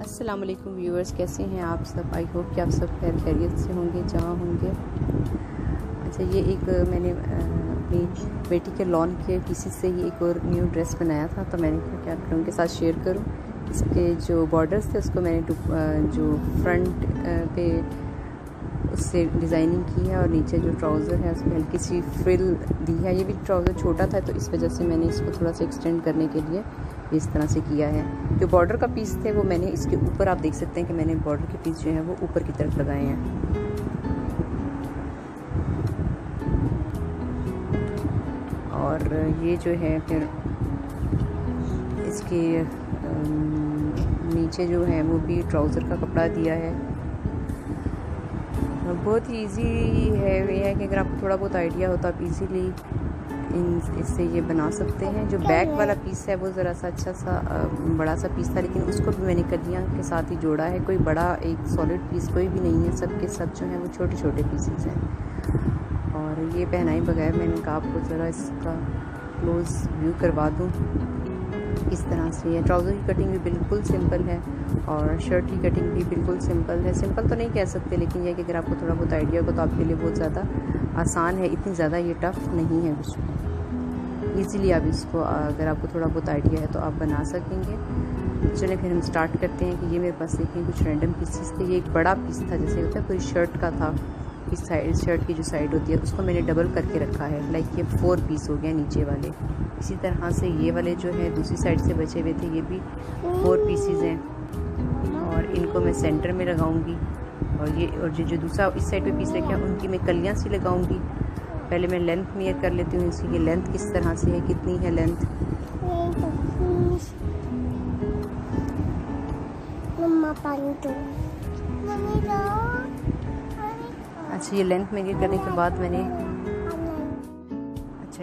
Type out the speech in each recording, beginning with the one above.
अस्सलाम वालेकुम व्यूअर्स, कैसे हैं आप सब। आई होप कि आप सब खैरियत से होंगे, जहाँ होंगे। अच्छा, ये एक मैंने अपनी बेटी के लॉन के पीसेस से ही एक और न्यू ड्रेस बनाया था, तो मैंने क्या करूँ उनके साथ शेयर करूँ। इसके जो बॉर्डर्स थे उसको मैंने जो फ्रंट पे उससे डिज़ाइनिंग की है, और नीचे जो ट्राउज़र है उसमें हल्की सी फ्रिल दी है। ये भी ट्राउज़र छोटा था तो इस वजह से मैंने इसको थोड़ा सा एक्सटेंड करने के लिए इस तरह से किया है। जो बॉर्डर का पीस थे वो मैंने इसके ऊपर, आप देख सकते हैं कि मैंने बॉर्डर के पीस जो है वो ऊपर की तरफ लगाए हैं। और ये जो है फिर इसके नीचे जो है वो भी ट्राउज़र का कपड़ा दिया है। बहुत ही ईजी है, ये है कि अगर आपको थोड़ा बहुत आइडिया हो तो आप इजीली इससे ये बना सकते हैं। जो बैक वाला पीस है वो ज़रा सा अच्छा सा बड़ा सा पीस था, लेकिन उसको भी मैंने कलियाँ के साथ ही जोड़ा है। कोई बड़ा एक सॉलिड पीस कोई भी नहीं है, सब के सब जो हैं वो छोटे छोटे पीसेस हैं। और ये पहनाई बगैर मैंने कहा आपको ज़रा इसका क्लोज व्यू करवा दूँ। इस तरह से है। ट्राउज़र की कटिंग भी बिल्कुल सिंपल है और शर्ट की कटिंग भी बिल्कुल सिंपल है। सिंपल तो नहीं कह सकते, लेकिन यह कि अगर आपको थोड़ा बहुत आइडिया हो तो आपके लिए बहुत ज़्यादा आसान है। इतनी ज़्यादा ये टफ नहीं है कुछ भी। ईज़िली आप इसको, अगर आपको थोड़ा बहुत आइडिया है तो आप बना सकेंगे। चलिए फिर हम स्टार्ट करते हैं। कि ये मेरे पास देखिए कुछ रैंडम पीसेस थे। ये एक बड़ा पीस था, जैसे होता है पूरी शर्ट का था। इस साइड, शर्ट की जो साइड होती है उसको मैंने डबल करके रखा है। लाइक ये 4 पीस हो गया नीचे वाले। इसी तरह से ये वाले जो है दूसरी साइड से बचे हुए थे, ये भी 4 पीसीज हैं। और इनको मैं सेंटर में लगाऊंगी। और जो दूसरा इस साइड पे पीस रखे हैं उनकी मैं कलियां सी लगाऊंगी। पहले मैं लेंथ मेयर कर लेती हूँ इसकी, लेंथ किस तरह से है, कितनी है लेंथ। अच्छा, ये लेंथ मेयर करने के बाद मैंने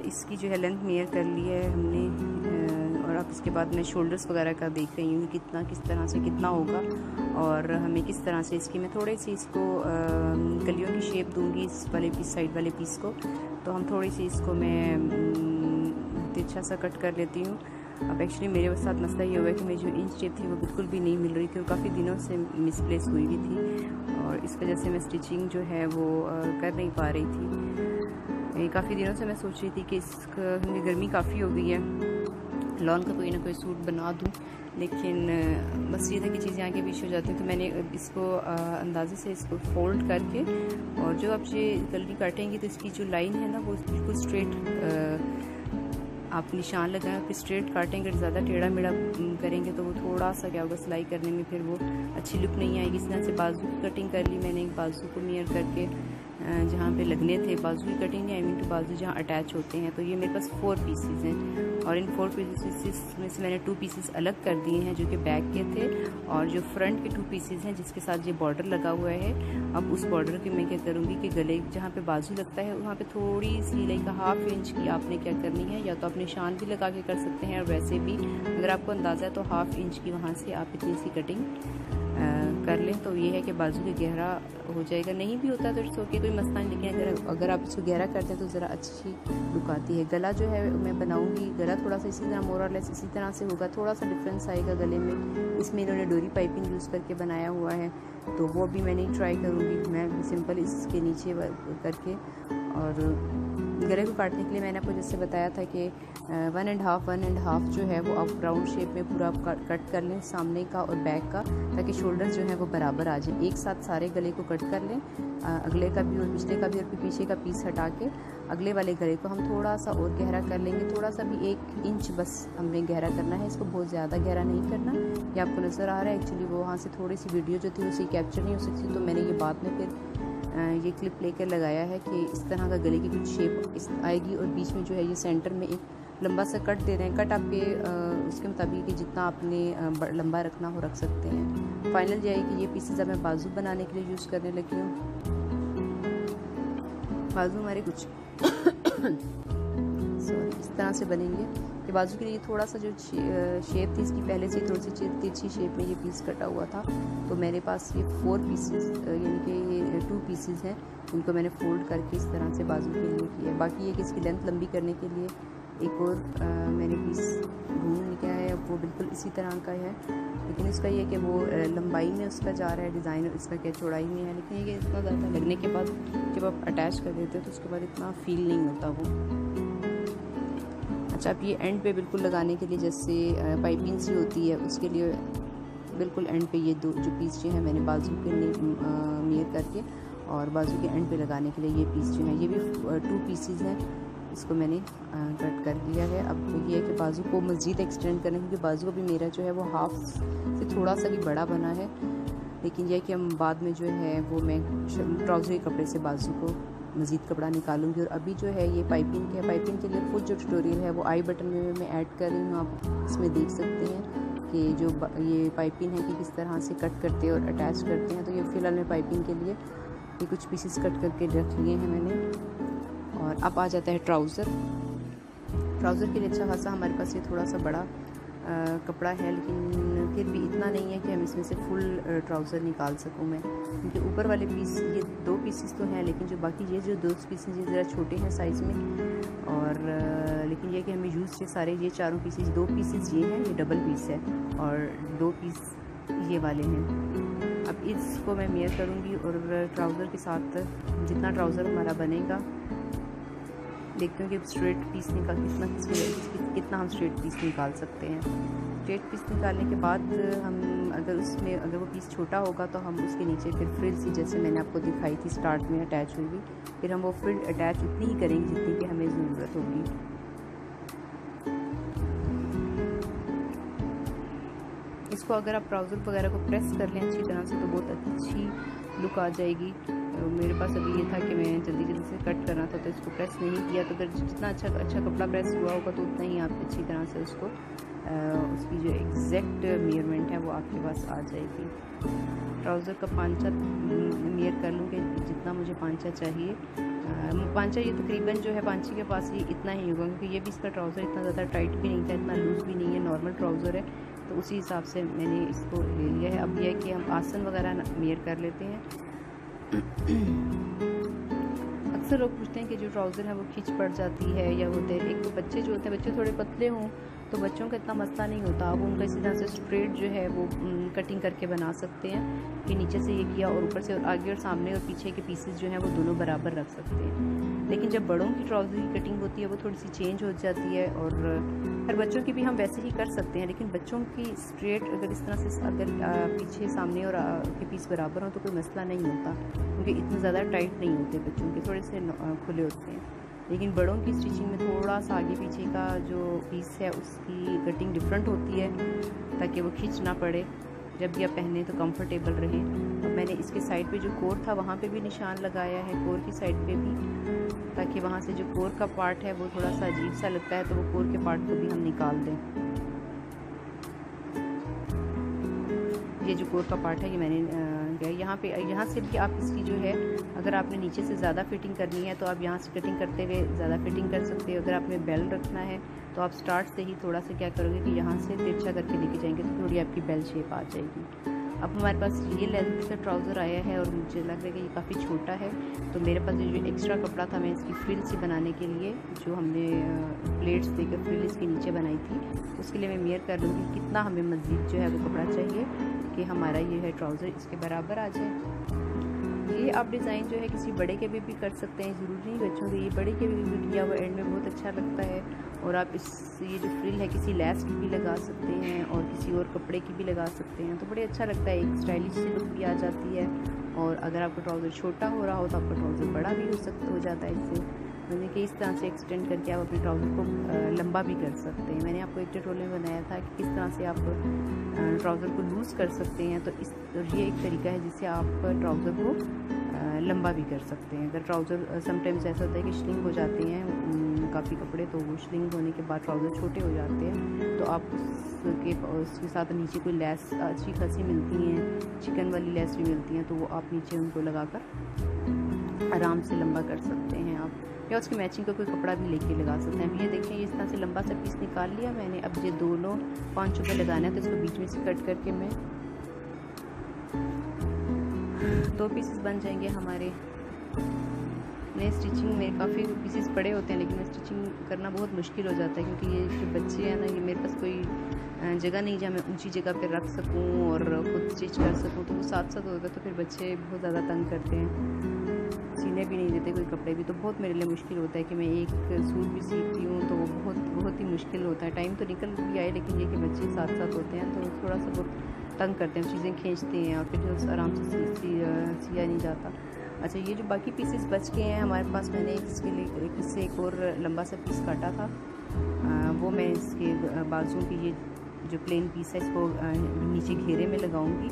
इसकी जो है लेंथ मेयर कर ली है हमने। और अब इसके बाद मैं शोल्डर्स वगैरह का देख रही हूँ कितना, किस तरह से कितना होगा, और हमें किस तरह से इसकी मैं थोड़ी सी इसको कलियों की शेप दूंगी इस वाले पीस, साइड वाले पीस को। तो हम थोड़ी सी इसको मैं तिरछा सा कट कर लेती हूँ। अब एक्चुअली मेरे साथ मसला ये हुआ है कि मेरी जो इंच टेप थी वो बिल्कुल भी नहीं मिल रही थी और काफ़ी दिनों से मिसप्लेस हुई हुई थी, और इस वजह से मैं स्टिचिंग जो है वो कर नहीं पा रही थी। काफ़ी दिनों से मैं सोच रही थी कि इसका गर्मी काफ़ी हो गई है, लॉन का कोई ना कोई सूट बना दूं, लेकिन बस ये था कि चीज़ें आगे पीछे हो जाती हैं। तो मैंने इसको अंदाजे से इसको फोल्ड करके, और जो आप ये गलती काटेंगी तो इसकी जो लाइन है ना वो बिल्कुल स्ट्रेट आप निशान लगाएं, फिर स्ट्रेट काटेंगे। ज़्यादा टेढ़ा मेढ़ा करेंगे तो वो थोड़ा सा क्या होगा, सिलाई करने में फिर वो अच्छी लुक नहीं आएगी। इस तरह से बाजू की कटिंग कर ली मैंने, एक बाजू को मेयर करके जहाँ पे लगने थे, बाजू की कटिंग नहीं, आई मीन टू बाजू जहाँ अटैच होते हैं। तो ये मेरे पास 4 पीसेस हैं, और इन 4 पीसेस में से मैंने 2 पीसेस अलग कर दिए हैं जो कि बैक के थे, और जो फ्रंट के 2 पीसेस हैं जिसके साथ ये बॉर्डर लगा हुआ है। अब उस बॉर्डर की मैं क्या करूँगी कि गले जहाँ पे बाजू लगता है वहाँ पे थोड़ी सी लाइक 1/2 इंच की आपने क्या करनी है, या तो आप निशान भी लगा के कर सकते हैं, और वैसे भी अगर आपको अंदाज़ा है तो 1/2 इंच की वहाँ से आप इतनी सी कटिंग कर लें। तो ये है कि बाजू के गहरा हो जाएगा, नहीं भी होता तो इट्स ओके, कोई मसला नहीं, लेकिन अगर आप इसको गहरा करते हैं तो ज़रा अच्छी लुक आती है। गला जो है मैं बनाऊंगी, गला थोड़ा सा इसी तरह मोर और लेस इसी तरह से होगा, थोड़ा सा डिफरेंस आएगा गले में। इसमें इन्होंने डोरी पाइपिंग यूज़ करके बनाया हुआ है, तो वो भी मैंने ट्राई करूँगी मैं सिंपल इसके नीचे करके। और गले को काटने के लिए मैंने आपको जैसे बताया था कि 1.5 जो है वो आप राउंड शेप में पूरा कट कर लें, सामने का और बैक का, ताकि शोल्डर्स जो है वो बराबर आ जाए। एक साथ सारे गले को कट कर लें, अगले का भी और पिछले का भी, और पीछे का पीस हटा के अगले वाले गले को हम थोड़ा सा और गहरा कर लेंगे। थोड़ा सा भी 1 इंच बस हमने गहरा करना है, इसको बहुत ज़्यादा गहरा नहीं करना। ये आपको नज़र आ रहा है, एक्चुअली वो वहाँ से थोड़ी सी वीडियो जो थी उसे कैप्चर नहीं हो सकती, तो मैंने ये बाद में फिर ये क्लिप लेकर लगाया है कि इस तरह का गले की कुछ शेप आएगी, और बीच में जो है ये सेंटर में एक लंबा सा कट दे रहे हैं। कट आपके उसके मुताबिक कि जितना आपने लंबा रखना हो रख सकते हैं। फाइनल ये है कि ये पीसेस अब मैं बाजू बनाने के लिए यूज़ करने लगी हूँ। बाजू हमारे कुछ इस तरह से बनेंगे कि बाजू के लिए थोड़ा सा जो शेप थी इसकी पहले से थोड़ी सी तिरछी शेप में ये पीस कटा हुआ था। तो मेरे पास ये 4 पीसेस यानी कि ये 2 पीसेस हैं, इनको मैंने फोल्ड करके इस तरह से बाजू के लिए किया। बाकी ये कि इसकी लेंथ लंबी करने के लिए एक और मैंने पीस ढूंढ किया है, वो बिल्कुल इसी तरह का है, लेकिन इसका ये है कि वो लंबाई में उसका जा रहा है डिज़ाइन, और इसका क्या चौड़ाई में है। लेकिन ये इतना ज़्यादा लगने के बाद जब आप अटैच कर देते हो तो उसके बाद इतना फील नहीं होता वो। अच्छा, अब ये एंड पे बिल्कुल लगाने के लिए जैसे पाइपिंग सी होती है, उसके लिए बिल्कुल एंड पे ये दो जो पीस जो है मैंने बाजू के मेयर करके और बाजू के एंड पे लगाने के लिए ये पीस जो है, ये भी 2 पीसेस हैं, इसको मैंने कट कर लिया है। अब ये है कि बाजू को मज़ीद एक्सटेंड करना, क्योंकि बाजू भी मेरा जो है वो हाफ से थोड़ा सा ही बड़ा बना है, लेकिन यह कि हम बाद में जो है वो मैं ट्राउज़र के कपड़े से बाजू को मज़ीद कपड़ा निकालूंगी। और अभी जो है ये पाइपिंग है, पाइपिंग के लिए फुल जो ट्यूटोरियल है वो आई बटन में मैं ऐड कर रही हूँ, आप इसमें देख सकते हैं कि जो ये पाइपिंग है कि किस तरह से कट करते हैं और अटैच करते हैं। तो ये फ़िलहाल मैं पाइपिंग के लिए ये कुछ पीसेस कट करके रख लिए हैं मैंने। और अब आ जाता है ट्राउज़र। ट्राउज़र के लिए अच्छा खासा हमारे पास ये थोड़ा सा बड़ा कपड़ा है, लेकिन फिर भी इतना नहीं है कि हम इसमें से फुल ट्राउज़र निकाल सकूं मैं, क्योंकि ऊपर वाले पीस ये 2 पीसेस तो हैं, लेकिन जो बाकी ये जो 2 पीसेस ये ज़रा छोटे हैं साइज़ में। और लेकिन ये कि हमें यूज़ से सारे ये 4 पीसेस, 2 पीसेस ये हैं, ये डबल पीस है, और 2 पीस ये वाले हैं। अब इसको मैं मेयर करूँगी और ट्राउज़र के साथ जितना ट्राउज़र हमारा बनेगा देखते हैं कि स्ट्रेट पीस कितना हम स्ट्रेट पीस निकाल सकते हैं। स्ट्रेट पीस निकालने के बाद हम अगर वो पीस छोटा होगा तो हम उसके नीचे फिर फ्रिल सी जैसे मैंने आपको दिखाई थी स्टार्ट में अटैच हुई, फिर हम वो फ्रिल अटैच उतनी ही करेंगे जितनी कि हमें ज़रूरत होगी। इसको अगर आप ट्राउज़र वगैरह को प्रेस कर लें अच्छी तरह से तो बहुत अच्छी लुक आ जाएगी। तो मेरे पास अभी ये था कि मैं जल्दी से कट करना था तो इसको प्रेस नहीं किया, तो अगर जितना अच्छा कपड़ा प्रेस हुआ होगा तो उतना ही आप अच्छी तरह से उसको उसकी जो एग्जैक्ट मेयरमेंट है वो आपके पास आ जाएगी। ट्राउज़र का पांचा मेयर कर लूँ कि जितना मुझे पांचा चाहिए। पांचा ये तकरीबन जो है पांचे के पास ये इतना ही होगा, क्योंकि ये भी इसका ट्राउज़र इतना ज़्यादा टाइट भी नहीं था, इतना लूज़ भी नहीं है, नॉर्मल ट्राउज़र है, तो उसी हिसाब से मैंने इसको ले लिया है। अब यह है कि हम आसन वगैरह मेयर कर लेते हैं। अक्सर लोग पूछते हैं कि जो ट्राउज़र है वो खींच पड़ जाती है या होते हैं, एक तो बच्चे जो होते हैं, बच्चे थोड़े पतले हों तो बच्चों का इतना मसला नहीं होता, आप उनका इसी तरह से स्ट्रेट जो है वो कटिंग करके बना सकते हैं कि नीचे से ये किया और ऊपर से और आगे और सामने और पीछे के पीसेस जो हैं वो दोनों बराबर रख सकते हैं। लेकिन जब बड़ों की ट्राउज़र की कटिंग होती है वो थोड़ी सी चेंज हो जाती है, और हर बच्चों की भी हम वैसे ही कर सकते हैं, लेकिन बच्चों की स्ट्रेट अगर इस तरह से अगर पीछे सामने और के पीस बराबर हो तो कोई मसला नहीं होता, क्योंकि इतने ज़्यादा टाइट नहीं होते, बच्चों के थोड़े से खुले होते हैं। लेकिन बड़ों की स्टिचिंग में थोड़ा सा आगे पीछे का जो पीस है उसकी कटिंग डिफरेंट होती है, ताकि वो खींच ना पड़े, जब भी आप पहने तो कंफर्टेबल रहें। अब मैंने इसके साइड पे जो कोर था वहाँ पे भी निशान लगाया है, कोर की साइड पे भी, ताकि वहाँ से जो कोर का पार्ट है वो थोड़ा सा अजीब सा लगता है तो वो कोर के पार्ट को भी हम निकाल दें। ये जो कोर का पार्ट है ये मैंने यहाँ से भी आप इसकी जो है अगर आपने नीचे से ज़्यादा फिटिंग करनी है तो आप यहाँ से कटिंग करते हुए ज़्यादा फिटिंग कर सकते हो। अगर आपने बेल रखना है तो आप स्टार्ट से ही थोड़ा सा क्या करोगे कि यहाँ से तिरछा करके लेके जाएंगे तो थोड़ी आपकी बेल शेप आ जाएगी। अब हमारे पास ये लेंथ का ट्राउज़र आया है और मुझे लग रहा है कि ये काफ़ी छोटा है, तो मेरे पास जो एक्स्ट्रा कपड़ा था मैं इसकी फ्रिल सी बनाने के लिए जो हमने प्लेट्स देकर फ्रिल इसके नीचे बनाई थी, उसके लिए मैं मेयर कर लूँगी कितना हमें मज़ीद जो है वो कपड़ा चाहिए कि हमारा ये है ट्राउज़र इसके बराबर आ जाए। ये आप डिज़ाइन जो है किसी बड़े के भी कर सकते हैं, ज़रूरी नहीं बच्चों के, ये बड़े के भी किया हुआ एंड में बहुत अच्छा लगता है। और आप ये जो फ्रिल है किसी लेस की भी लगा सकते हैं और किसी और कपड़े की भी लगा सकते हैं, तो बड़े अच्छा लगता है, एक स्टाइलिश सी लुक भी आ जाती है। और अगर आपका ट्राउज़र छोटा हो रहा हो तो आपका ट्राउज़र बड़ा भी हो जाता है इससे, यानी कि इस तरह से एक्सटेंड करके आप अपने ट्राउज़र को लंबा भी कर सकते हैं। मैंने आपको एक ट्यूटोरियल में बनाया था कि किस तरह से आप ट्राउज़र को लूज़ कर सकते हैं, तो ये एक तरीका है जिससे आप ट्राउज़र को लंबा भी कर सकते हैं। अगर ट्राउज़र समटाइम्स ऐसा होता है कि श्रिंक हो जाते हैं काफ़ी कपड़े, तो वो श्रिंक होने के बाद ट्राउज़र छोटे हो जाते हैं, तो आप उसके साथ नीचे कोई लेस अच्छी खासी मिलती हैं, चिकन वाली लेस भी मिलती हैं, तो वो आप नीचे उनको लगाकर आराम से लंबा कर सकते हैं आप, या उसकी मैचिंग का कोई कपड़ा भी लेके लगा सकते हैं। ये देखिए इस तरह से लंबा सा पीस निकाल लिया मैंने। अब ये दोनों 5 रुपये लगाना है तो इसको बीच में से कट करके मैं 2 पीसेस बन जाएंगे हमारे। मैं स्टिचिंग में काफ़ी पीसेस पड़े होते हैं, लेकिन स्टिचिंग करना बहुत मुश्किल हो जाता है, क्योंकि ये जो बच्चे हैं ना, ये मेरे पास कोई जगह नहीं जहाँ मैं ऊंची जगह पे रख सकूं और खुद स्टिच कर सकूं, तो वो साथ साथ होता है, तो फिर बच्चे बहुत ज़्यादा तंग करते हैं, सीने भी नहीं देते कोई कपड़े भी। तो बहुत मेरे लिए मुश्किल होता है कि मैं एक सूट भी सीखती हूँ तो वो बहुत ही मुश्किल होता है। टाइम तो निकल भी आए, लेकिन ये कि बच्चे साथ साथ होते हैं तो थोड़ा सा बहुत तंग करते हैं, चीज़ें खींचते हैं और फिर जो आराम से सिया नहीं जाता। अच्छा, ये जो बाकी पीसेस बच गए हैं हमारे पास, मैंने इसके लिए इससे एक और लंबा सा पीस काटा था, वो मैं इसके बाजू की ये जो प्लेन पीस है इसको नीचे घेरे में लगाऊंगी।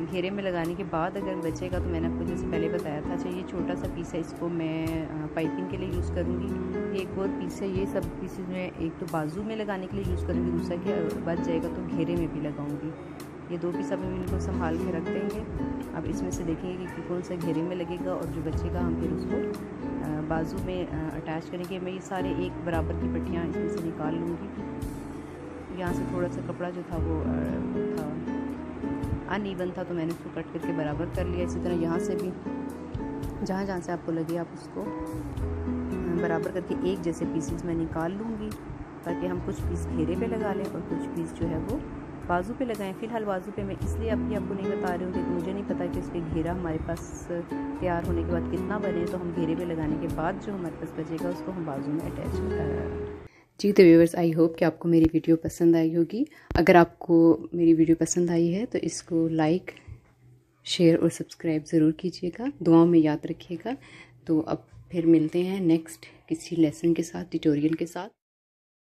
घेरे में लगाने के बाद अगर बचेगा तो मैंने आपको जैसे पहले बताया था। अच्छा, ये छोटा सा पीस है, इसको मैं पाइपिंग के लिए यूज़ करूँगी। ये एक और पीस है, ये सब पीसेस में एक तो बाजू में लगाने के लिए यूज़ करूँगी, दूसरा कि बच जाएगा तो घेरे में भी लगाऊँगी। ये दो पीस अब इनको संभाल के रख देंगे। अब इसमें से देखेंगे कि कौन सा घेरे में लगेगा और जो बचेगा हम फिर उसको बाजू में अटैच करेंगे। मैं ये सारे एक बराबर की पट्टियाँ इसमें से निकाल लूँगी। यहाँ से थोड़ा सा कपड़ा जो था वो था अनइवन था, तो मैंने उसको कट करके बराबर कर लिया। इसी तरह यहाँ से भी जहाँ जहाँ से आपको लगे आप उसको बराबर करके एक जैसे पीसेस मैं निकाल लूँगी, ताकि हम कुछ पीस घेरे पे लगा लें और कुछ पीस जो है वो बाजू पे लगाएं। फ़िलहाल बाजू पे मैं इसलिए अभी आपको नहीं बता रही हूँ कि मुझे नहीं पता कि इस पर घेरा हमारे पास तैयार होने के बाद कितना बने, तो हम घेरे पे लगाने के बाद जो हमारे पास बचेगा उसको हम बाजू में अटैच जी। तो व्यूअर्स, आई होप कि आपको मेरी वीडियो पसंद आई होगी। अगर आपको मेरी वीडियो पसंद आई है तो इसको लाइक, शेयर और सब्सक्राइब ज़रूर कीजिएगा, दुआओं में याद रखिएगा। तो अब फिर मिलते हैं नेक्स्ट किसी लेसन के साथ, ट्यूटोरियल के साथ।